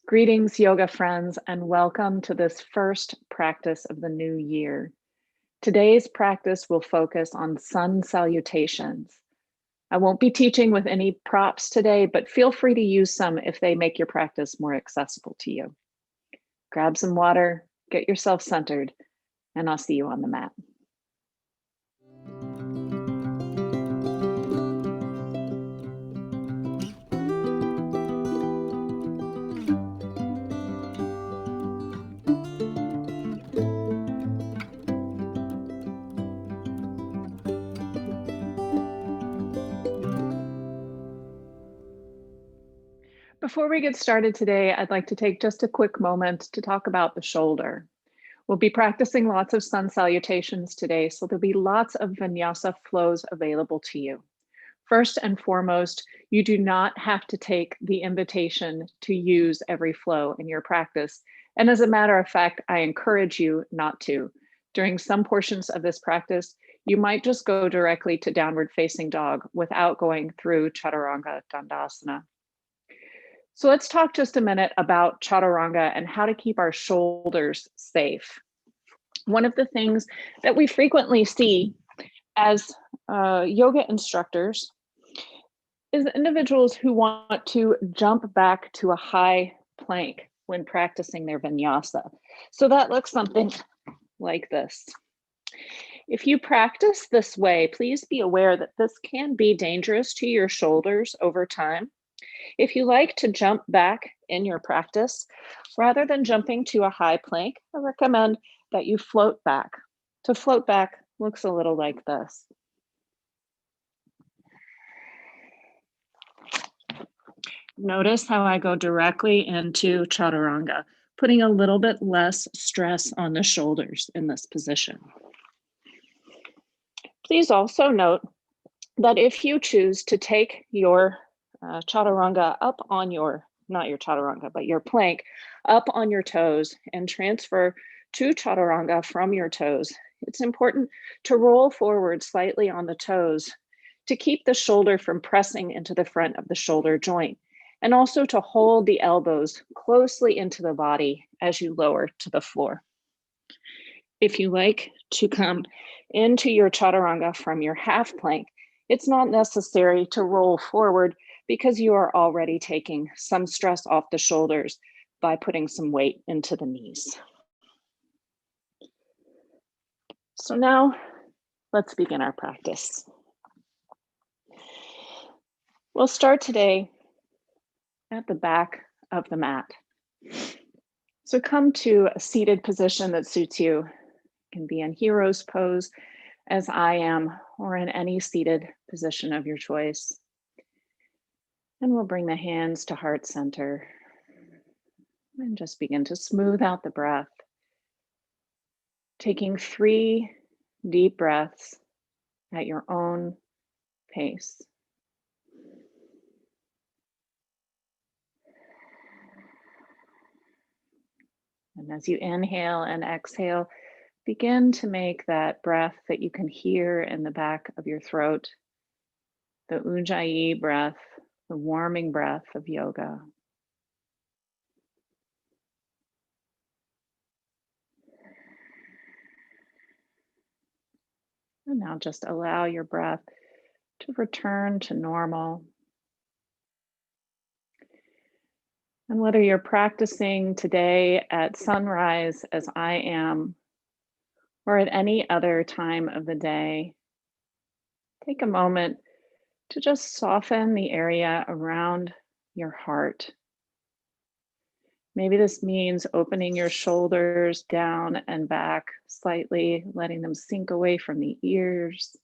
Greetings, yoga friends, and welcome to this first practice of the new year. Today's practice will focus on sun salutations. I won't be teaching with any props today, but feel free to use some if they make your practice more accessible to you. Grab some water, get yourself centered, and I'll see you on the mat. Before we get started today, I'd like to take just a quick moment to talk about the shoulder. We'll be practicing lots of sun salutations today, so there'll be lots of vinyasa flows available to you. First and foremost, you do not have to take the invitation to use every flow in your practice. And as a matter of fact, I encourage you not to. During some portions of this practice, you might just go directly to downward facing dog without going through Chaturanga Dandasana. So let's talk just a minute about Chaturanga and how to keep our shoulders safe. One of the things that we frequently see as yoga instructors is individuals who want to jump back to a high plank when practicing their vinyasa. So that looks something like this. If you practice this way, please be aware that this can be dangerous to your shoulders over time. If you like to jump back in your practice, rather than jumping to a high plank, I recommend that you float back. To float back looks a little like this. Notice how I go directly into Chaturanga, putting a little bit less stress on the shoulders in this position. Please also note that if you choose to take your Chaturanga up on not your Chaturanga, but your plank up on your toes and transfer to Chaturanga from your toes, it's important to roll forward slightly on the toes to keep the shoulder from pressing into the front of the shoulder joint, and also to hold the elbows closely into the body as you lower to the floor. If you like to come into your Chaturanga from your half plank, it's not necessary to roll forward because you are already taking some stress off the shoulders by putting some weight into the knees. So now let's begin our practice. We'll start today at the back of the mat. So come to a seated position that suits you. You can be in hero's pose as I am, or in any seated position of your choice. And we'll bring the hands to heart center and just begin to smooth out the breath. Taking 3 deep breaths at your own pace. And as you inhale and exhale, begin to make that breath that you can hear in the back of your throat, the Ujjayi breath, the warming breath of yoga. And now just allow your breath to return to normal. And whether you're practicing today at sunrise, as I am, or at any other time of the day, take a moment to just soften the area around your heart. Maybe this means opening your shoulders down and back slightly, letting them sink away from the ears.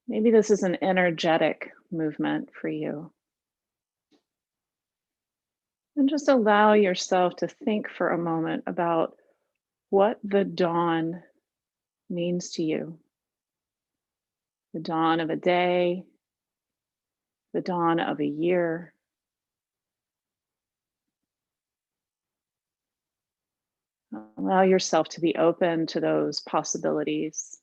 Maybe this is an energetic movement for you. And just allow yourself to think for a moment about what the dawn means to you. The dawn of a day, the dawn of a year. Allow yourself to be open to those possibilities.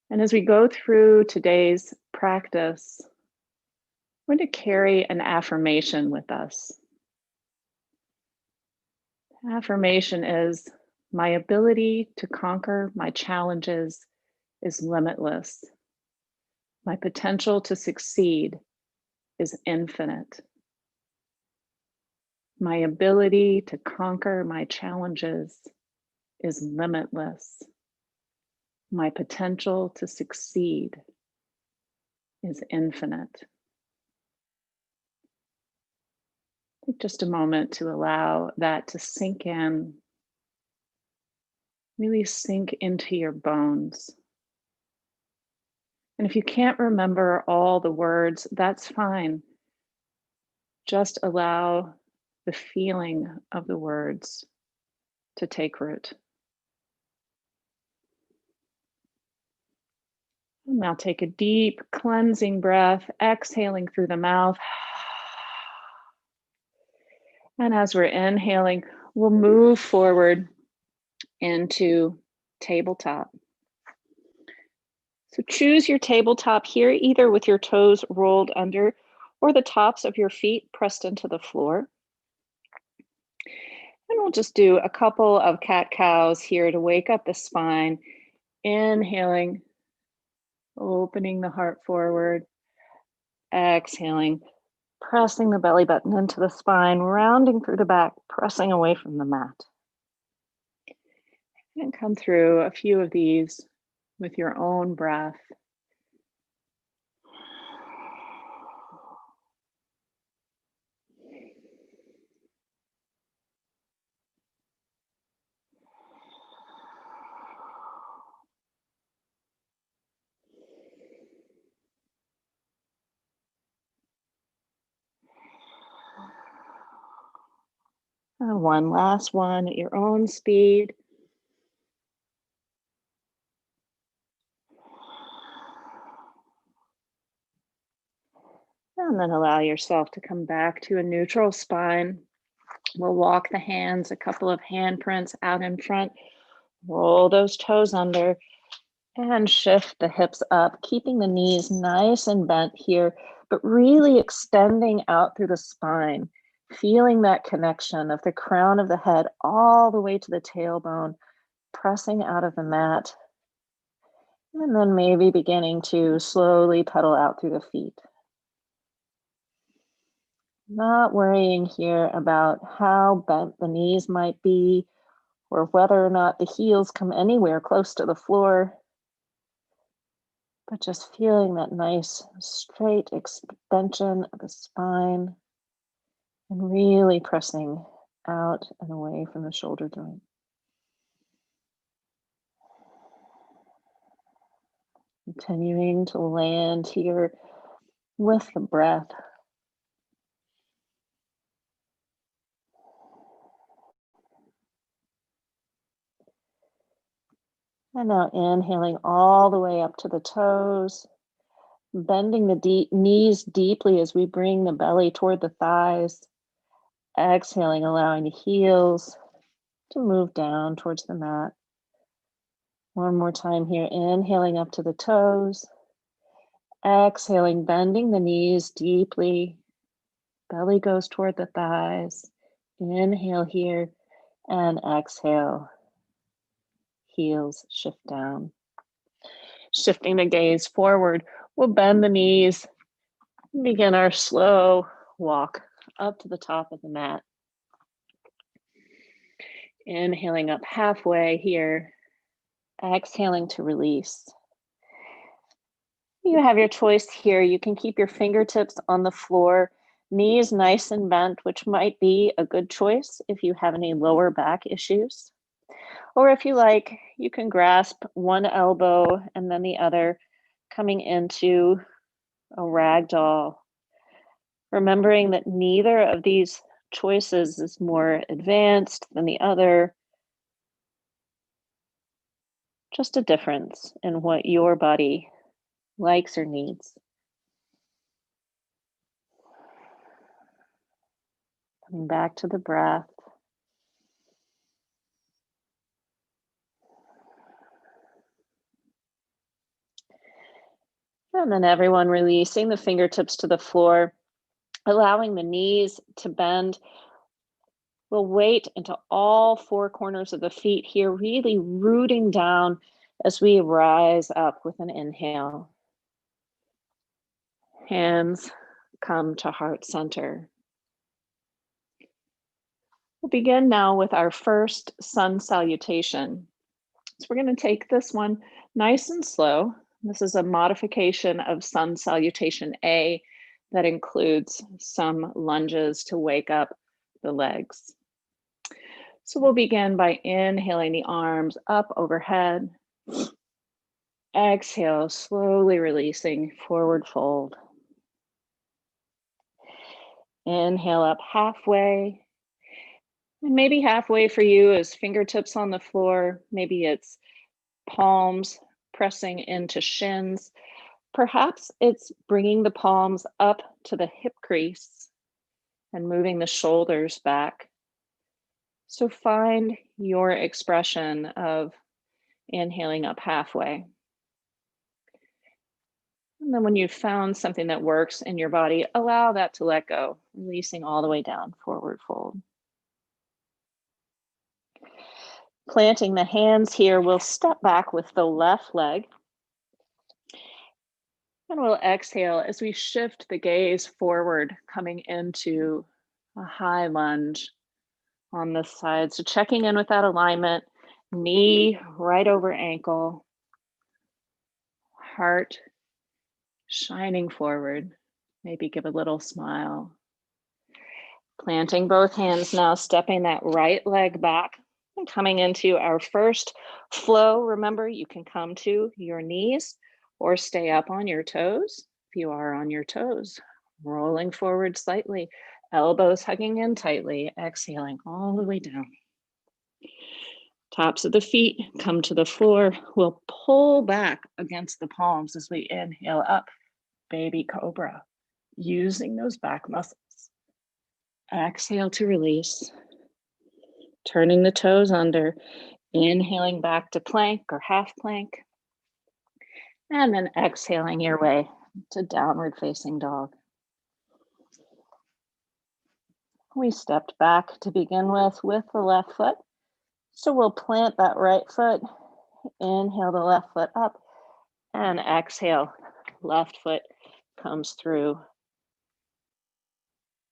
And as we go through today's practice, We're going to carry an affirmation with us. Affirmation is my ability to conquer my challenges is limitless. My potential to succeed is infinite. My ability to conquer my challenges is limitless. My potential to succeed is infinite. Take just a moment to allow that to sink in, really sink into your bones. And if you can't remember all the words, that's fine. Just allow the feeling of the words to take root. And now take a deep cleansing breath, exhaling through the mouth. And as we're inhaling, we'll move forward into tabletop. So choose your tabletop here, either with your toes rolled under or the tops of your feet pressed into the floor. And we'll just do a couple of cat-cows here to wake up the spine. Inhaling, opening the heart forward. Exhaling, pressing the belly button into the spine, rounding through the back, pressing away from the mat. And come through a few of these with your own breath. And one last one at your own speed. And then allow yourself to come back to a neutral spine. We'll walk the hands, a couple of handprints out in front. Roll those toes under and shift the hips up, keeping the knees nice and bent here, but really extending out through the spine, feeling that connection of the crown of the head all the way to the tailbone, pressing out of the mat, and then maybe beginning to slowly pedal out through the feet. Not worrying here about how bent the knees might be or whether or not the heels come anywhere close to the floor, but just feeling that nice straight extension of the spine and really pressing out and away from the shoulder joint. Continuing to land here with the breath. And now inhaling all the way up to the toes, bending the knees deeply as we bring the belly toward the thighs. Exhaling, allowing the heels to move down towards the mat. One more time here, inhaling up to the toes. Exhaling, bending the knees deeply. Belly goes toward the thighs. Inhale here and exhale. Heels shift down. Shifting the gaze forward, we'll bend the knees. Begin our slow walk up to the top of the mat. Inhaling up halfway here. Exhaling to release. You have your choice here. You can keep your fingertips on the floor, knees nice and bent, which might be a good choice if you have any lower back issues. Or if you like, you can grasp one elbow and then the other, coming into a ragdoll. Remembering that neither of these choices is more advanced than the other. Just a difference in what your body likes or needs. Coming back to the breath. And then everyone releasing the fingertips to the floor, allowing the knees to bend. We'll weight into all four corners of the feet here, really rooting down as we rise up with an inhale. Hands come to heart center. We'll begin now with our first sun salutation. So we're going to take this one nice and slow. This is a modification of Sun Salutation A that includes some lunges to wake up the legs. So we'll begin by inhaling the arms up overhead. Exhale, slowly releasing, forward fold. Inhale up halfway. And maybe halfway for you is fingertips on the floor. Maybe it's palms pressing into shins. Perhaps it's bringing the palms up to the hip crease and moving the shoulders back. So find your expression of inhaling up halfway. And then when you've found something that works in your body, allow that to let go, releasing all the way down, forward fold. Planting the hands here, we'll step back with the left leg. And we'll exhale as we shift the gaze forward, coming into a high lunge on this side. So checking in with that alignment, knee right over ankle, heart shining forward. Maybe give a little smile. Planting both hands now, stepping that right leg back and coming into our first flow. Remember, you can come to your knees or stay up on your toes. If you are on your toes, rolling forward slightly, elbows hugging in tightly, exhaling all the way down. Tops of the feet come to the floor. We'll pull back against the palms as we inhale up, baby cobra, using those back muscles. Exhale to release, turning the toes under, inhaling back to plank or half plank, and then exhaling your way to downward facing dog. We stepped back to begin with the left foot. So we'll plant that right foot, inhale the left foot up, and exhale, left foot comes through.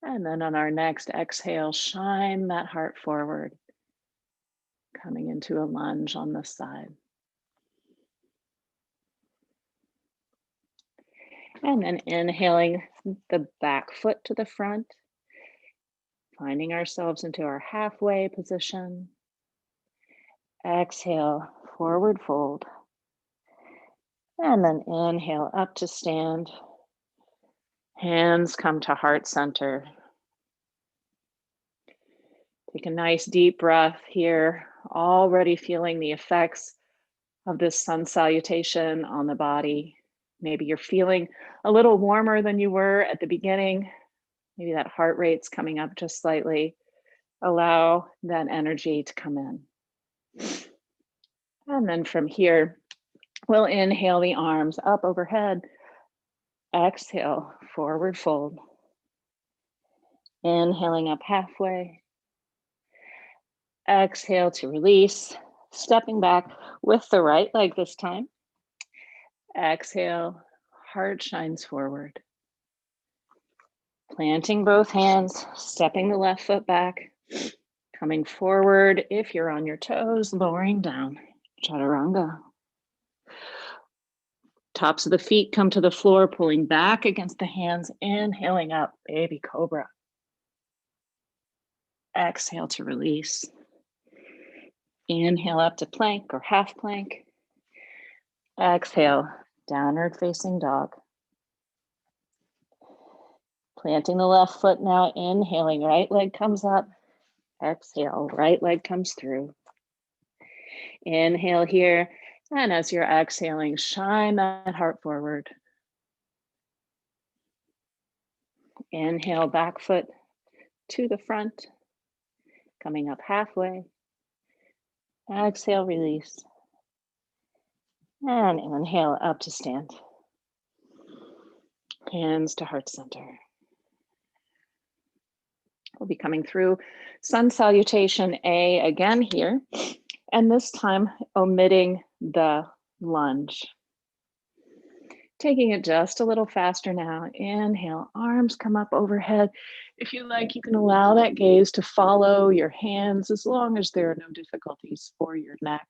And then on our next exhale, shine that heart forward, coming into a lunge on this side. And then inhaling the back foot to the front, finding ourselves into our halfway position. Exhale, forward fold. And then inhale up to stand. Hands come to heart center. Take a nice deep breath here, already feeling the effects of this sun salutation on the body. Maybe you're feeling a little warmer than you were at the beginning. Maybe that heart rate's coming up just slightly. Allow that energy to come in. And then from here, we'll inhale the arms up overhead. Exhale, forward fold. Inhaling up halfway. Exhale to release, stepping back with the right leg this time. Exhale, heart shines forward. Planting both hands, stepping the left foot back, coming forward if you're on your toes, lowering down, chaturanga. Tops of the feet come to the floor, pulling back against the hands, inhaling up, baby cobra. Exhale to release. Inhale up to plank or half plank. Exhale, downward facing dog. Planting the left foot now, inhaling, right leg comes up. Exhale, right leg comes through. Inhale here, and as you're exhaling, shine that heart forward. Inhale, back foot to the front, coming up halfway. Exhale, release. And inhale up to stand. Hands to heart center. We'll be coming through Sun Salutation A again here, and this time omitting the lunge. Taking it just a little faster now. Inhale, arms come up overhead. If you like, you can allow that gaze to follow your hands as long as there are no difficulties for your neck.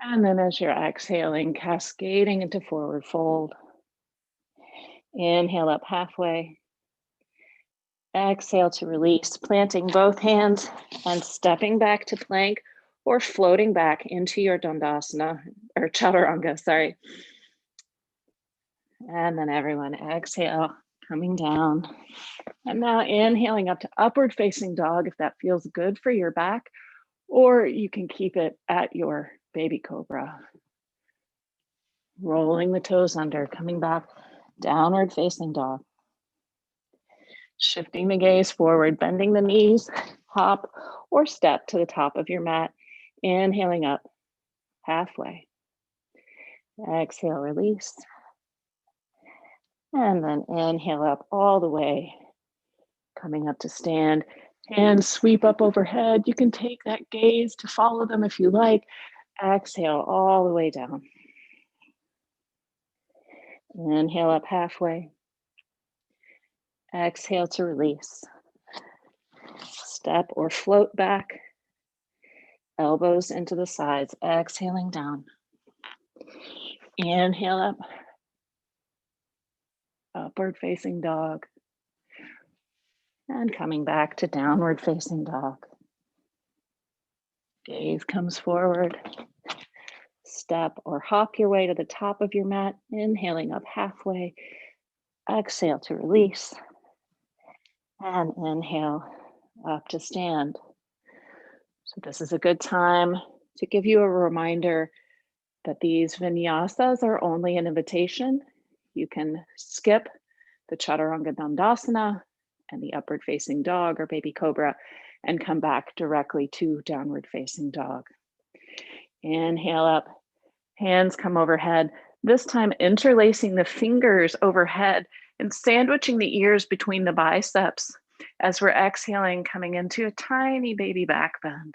And then as you're exhaling, cascading into forward fold. Inhale up halfway. Exhale to release, planting both hands and stepping back to plank or floating back into your Dandasana or Chaturanga, sorry. And then everyone exhale, coming down. And now inhaling up to upward facing dog if that feels good for your back, or you can keep it at your baby cobra. Rolling the toes under, coming back, downward facing dog. Shifting the gaze forward, bending the knees, hop or step to the top of your mat. Inhaling up, halfway. Exhale, release. And then inhale up all the way, coming up to stand. Hands sweep up overhead. You can take that gaze to follow them if you like. Exhale all the way down. Inhale up halfway. Exhale to release. Step or float back. Elbows into the sides, exhaling down. Inhale up. Upward facing dog. And coming back to downward facing dog. Gaze comes forward. Step or hop your way to the top of your mat, inhaling up halfway. Exhale to release. And inhale up to stand. So this is a good time to give you a reminder that these vinyasas are only an invitation. You can skip the Chaturanga Dandasana and the upward facing dog or baby cobra and come back directly to downward facing dog. Inhale up, hands come overhead, this time interlacing the fingers overhead and sandwiching the ears between the biceps as we're exhaling, coming into a tiny baby back bend.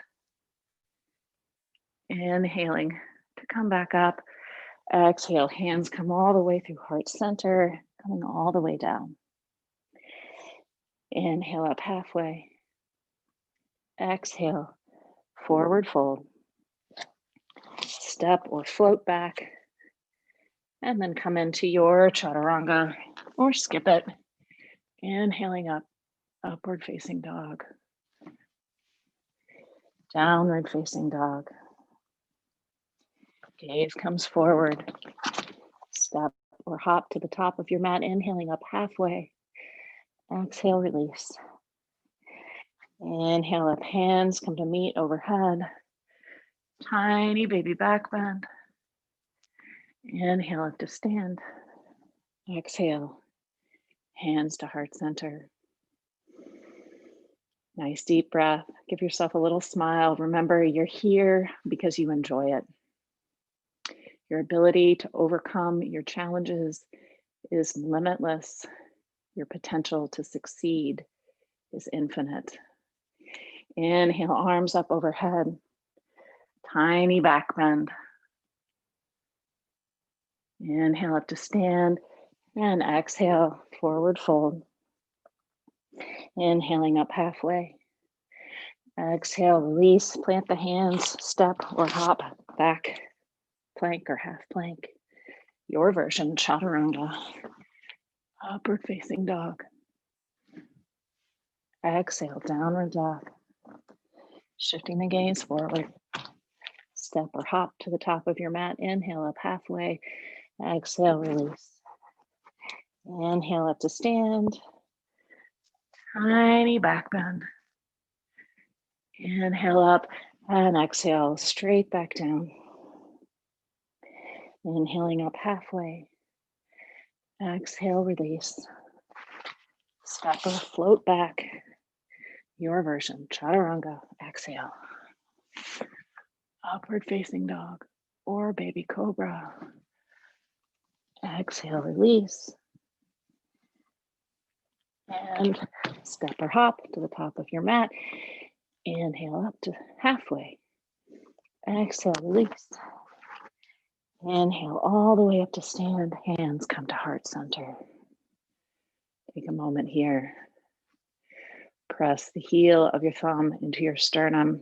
Inhaling to come back up. Exhale, hands come all the way through heart center, coming all the way down. Inhale up halfway. Exhale, forward fold. Step or float back. And then come into your Chaturanga or skip it. Inhaling up, upward facing dog. Downward facing dog. Gaze comes forward. Step or hop to the top of your mat, inhaling up halfway. Exhale, release. Inhale up, hands come to meet overhead. Tiny baby back bend. Inhale up to stand. Exhale, hands to heart center. Nice deep breath. Give yourself a little smile. Remember, you're here because you enjoy it. Your ability to overcome your challenges is limitless. Your potential to succeed is infinite. Inhale, arms up overhead. Tiny back bend. Inhale up to stand and exhale, forward fold. Inhaling up halfway. Exhale, release, plant the hands, step or hop back, plank or half plank. Your version, Chaturanga. Upward facing dog. Exhale, downward dog. Shifting the gaze forward. Step or hop to the top of your mat. Inhale up halfway. Exhale, release. Inhale up to stand. Tiny back bend. Inhale up and exhale straight back down. Inhaling up halfway. Exhale, release. Step or float back. Your version, Chaturanga. Exhale. Upward facing dog or baby cobra. Exhale, release. And step or hop to the top of your mat. Inhale up to halfway. Exhale, release. Inhale all the way up to stand. Hands come to heart center. Take a moment here. Press the heel of your thumb into your sternum.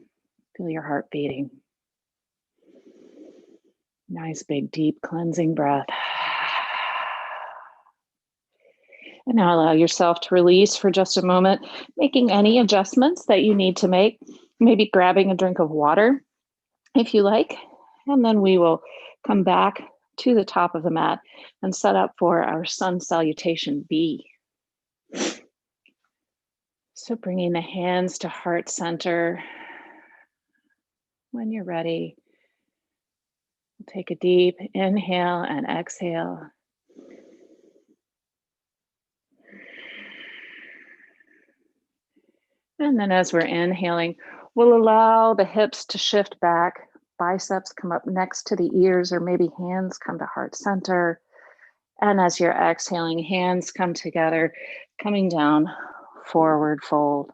Feel your heart beating. Nice, big, deep cleansing breath. And now allow yourself to release for just a moment, making any adjustments that you need to make. Maybe grabbing a drink of water if you like. And then we will come back to the top of the mat and set up for our Sun Salutation B. So bringing the hands to heart center. When you're ready, take a deep inhale and exhale. And then as we're inhaling, we'll allow the hips to shift back, biceps come up next to the ears, or maybe hands come to heart center. And as you're exhaling, hands come together, coming down, forward fold.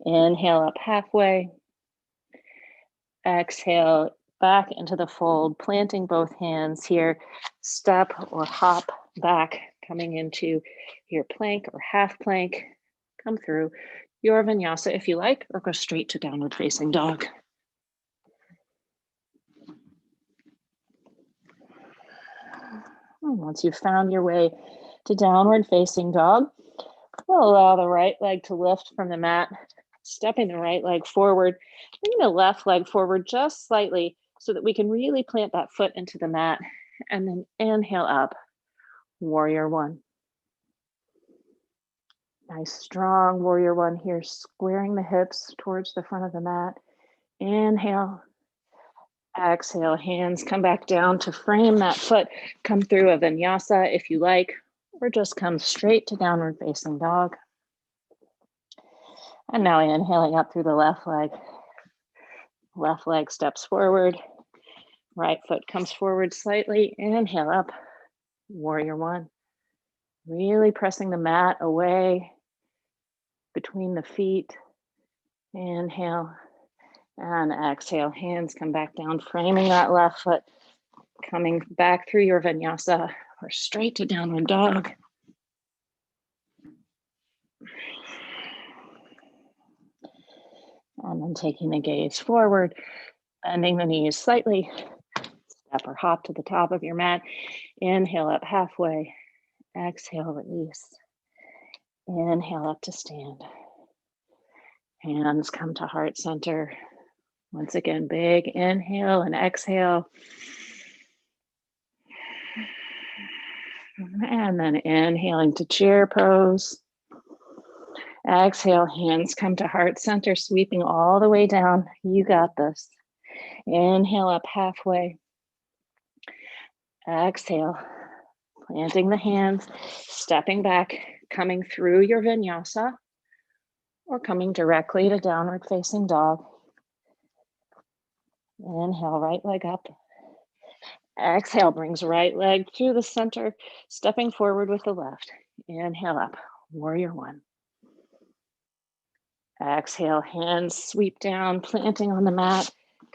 Inhale up halfway. Exhale back into the fold, planting both hands here. Step or hop back, coming into your plank or half plank. Come through your vinyasa if you like, or go straight to downward facing dog. And once you've found your way to downward facing dog, we'll allow the right leg to lift from the mat, stepping the right leg forward, bring the left leg forward just slightly so that we can really plant that foot into the mat, and then inhale up, warrior one. Nice strong warrior one here, squaring the hips towards the front of the mat. Inhale, exhale, hands come back down to frame that foot. Come through a vinyasa if you like, or just come straight to downward facing dog. And now inhaling up through the left leg. Left leg steps forward. Right foot comes forward slightly. Inhale up, warrior one. Really pressing the mat away between the feet. Inhale and exhale. Hands come back down, framing that left foot, coming back through your vinyasa or straight to downward dog. And then taking the gaze forward, bending the knees slightly, step or hop to the top of your mat. Inhale up halfway, exhale, release. Inhale up to stand. Hands come to heart center. Once again, big inhale and exhale. And then inhaling to chair pose. Exhale, hands come to heart center, sweeping all the way down. You got this. Inhale up halfway. Exhale, planting the hands, stepping back, coming through your vinyasa, or coming directly to downward facing dog. Inhale, right leg up. Exhale, brings right leg through the center, stepping forward with the left. Inhale up, warrior one. Exhale, hands sweep down, planting on the mat,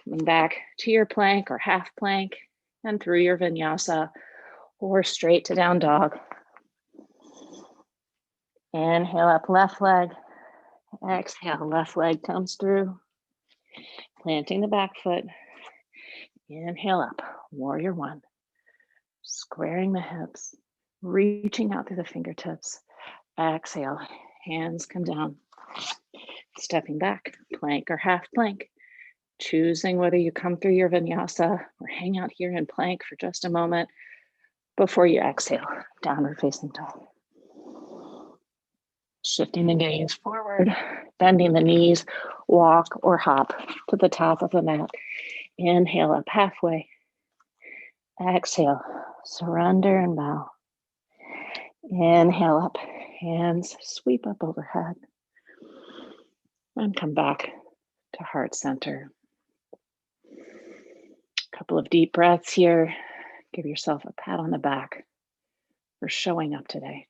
coming back to your plank or half plank and through your vinyasa or straight to down dog. Inhale up, left leg. Exhale, left leg comes through, planting the back foot. Inhale up, warrior one. Squaring the hips, reaching out through the fingertips. Exhale, hands come down. Stepping back, plank or half plank. Choosing whether you come through your vinyasa or hang out here in plank for just a moment before you exhale, downward facing dog. Shifting the gaze forward, bending the knees, walk or hop to the top of the mat. Inhale up halfway. Exhale, surrender and bow. Inhale up, hands sweep up overhead. And come back to heart center. A couple of deep breaths here. Give yourself a pat on the back for showing up today.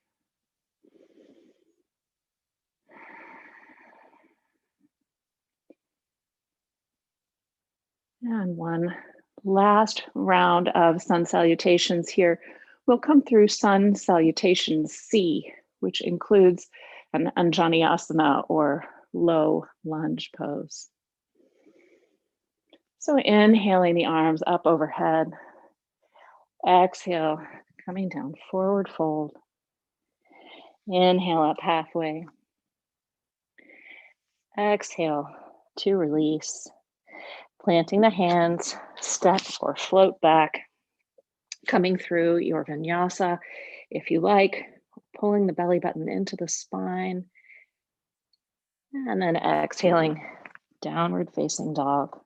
And one last round of sun salutations here. We'll come through Sun Salutations C, which includes an Anjaneyasana or low lunge pose. So inhaling the arms up overhead. Exhale, coming down, forward fold. Inhale up halfway. Exhale to release. Planting the hands, step or float back. Coming through your vinyasa, if you like, pulling the belly button into the spine. And then exhaling, downward facing dog.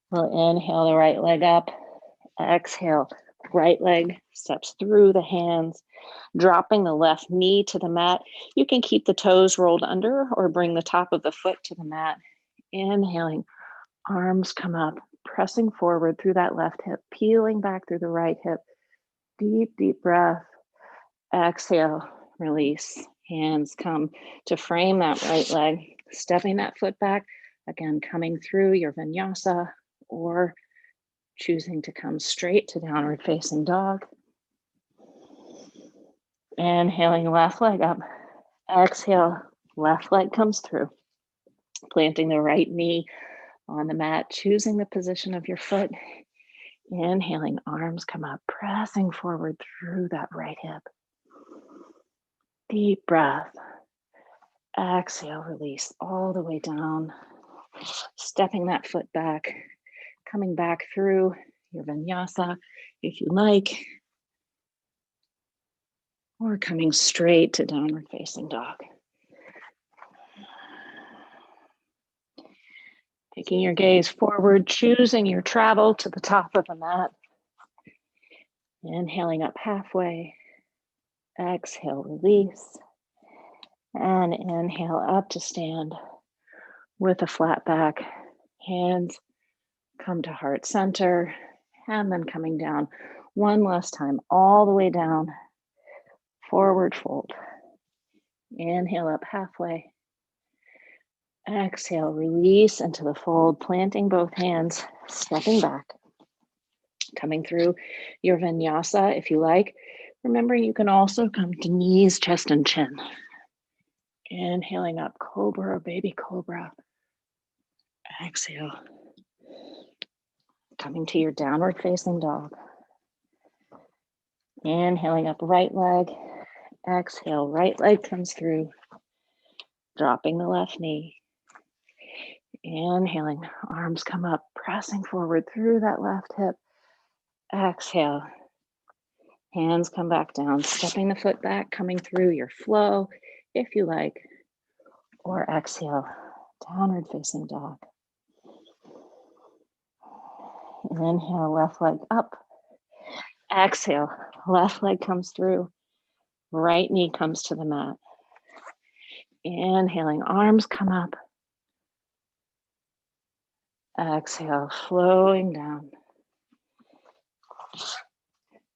We'll inhale the right leg up. Exhale, right leg steps through the hands, dropping the left knee to the mat. You can keep the toes rolled under or bring the top of the foot to the mat. Inhaling, arms come up, pressing forward through that left hip, peeling back through the right hip. Deep, deep breath. Exhale, release. Hands come to frame that right leg, stepping that foot back. Again, coming through your vinyasa or choosing to come straight to downward facing dog. Inhaling, left leg up. Exhale, left leg comes through. Planting the right knee on the mat, choosing the position of your foot. Inhaling, arms come up, pressing forward through that right hip. Deep breath. Exhale, release all the way down. Stepping that foot back, coming back through your vinyasa if you like, or coming straight to downward facing dog. Taking your gaze forward, choosing your travel to the top of the mat. Inhaling up halfway. Exhale, release. And inhale up to stand with a flat back. Hands come to heart center. And then coming down one last time, all the way down. Forward fold. Inhale up halfway. Exhale, release into the fold, planting both hands, stepping back. Coming through your vinyasa if you like. Remember, you can also come to knees, chest, and chin. Inhaling up, cobra or baby cobra. Exhale. Coming to your downward facing dog. Inhaling up, right leg. Exhale, right leg comes through. Dropping the left knee. Inhaling, arms come up, pressing forward through that left hip. Exhale. Hands come back down, stepping the foot back, coming through your flow if you like. Or exhale, downward facing dog. Inhale, left leg up. Exhale, left leg comes through. Right knee comes to the mat. Inhaling, arms come up. Exhale, flowing down.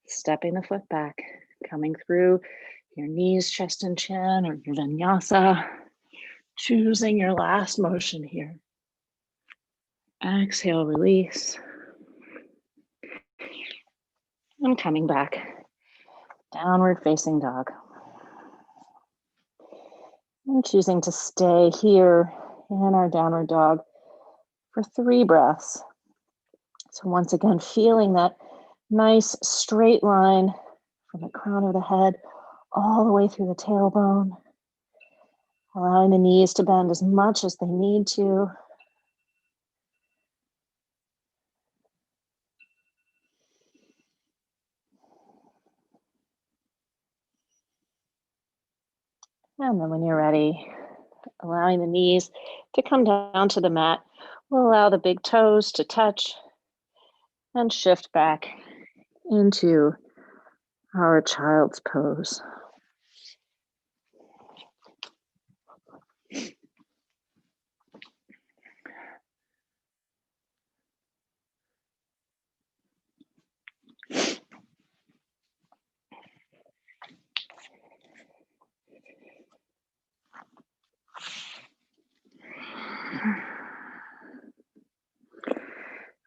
Stepping the foot back, coming through your knees, chest, and chin, or your vinyasa. Choosing your last motion here. Exhale, release. And coming back, downward facing dog. And choosing to stay here in our downward dog for 3 breaths. So once again, feeling that nice straight line from the crown of the head all the way through the tailbone. Allowing the knees to bend as much as they need to. And then when you're ready, allowing the knees to come down to the mat. We'll allow the big toes to touch and shift back into our child's pose.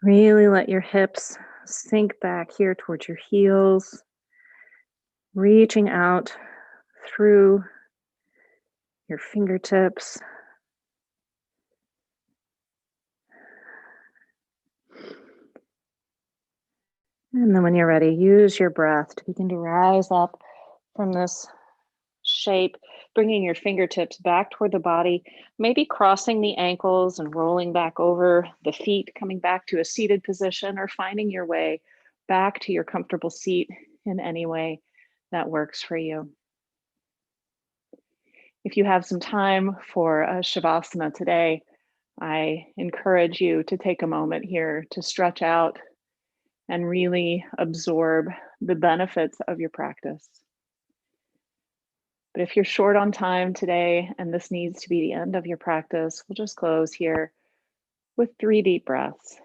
Really let your hips sink back here towards your heels, reaching out through your fingertips. And then when you're ready, use your breath to begin to rise up from this shape, bringing your fingertips back toward the body, maybe crossing the ankles and rolling back over the feet, coming back to a seated position, or finding your way back to your comfortable seat in any way that works for you. If you have some time for a Shavasana today, I encourage you to take a moment here to stretch out and really absorb the benefits of your practice. But if you're short on time today and this needs to be the end of your practice, we'll just close here with 3 deep breaths.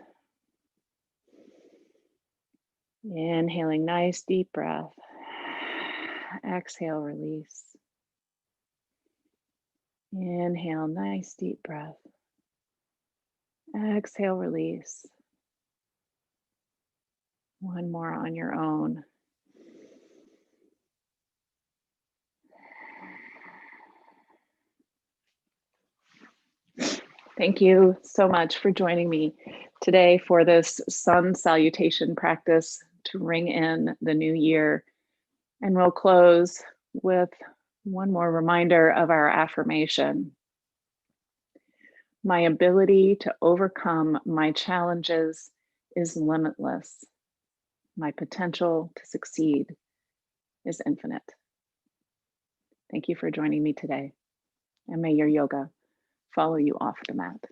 Inhaling, nice deep breath. Exhale, release. Inhale, nice deep breath. Exhale, release. One more on your own. Thank you so much for joining me today for this sun salutation practice to ring in the new year. And we'll close with one more reminder of our affirmation. My ability to overcome my challenges is limitless. My potential to succeed is infinite. Thank you for joining me today, and may your yoga follow you off the mat.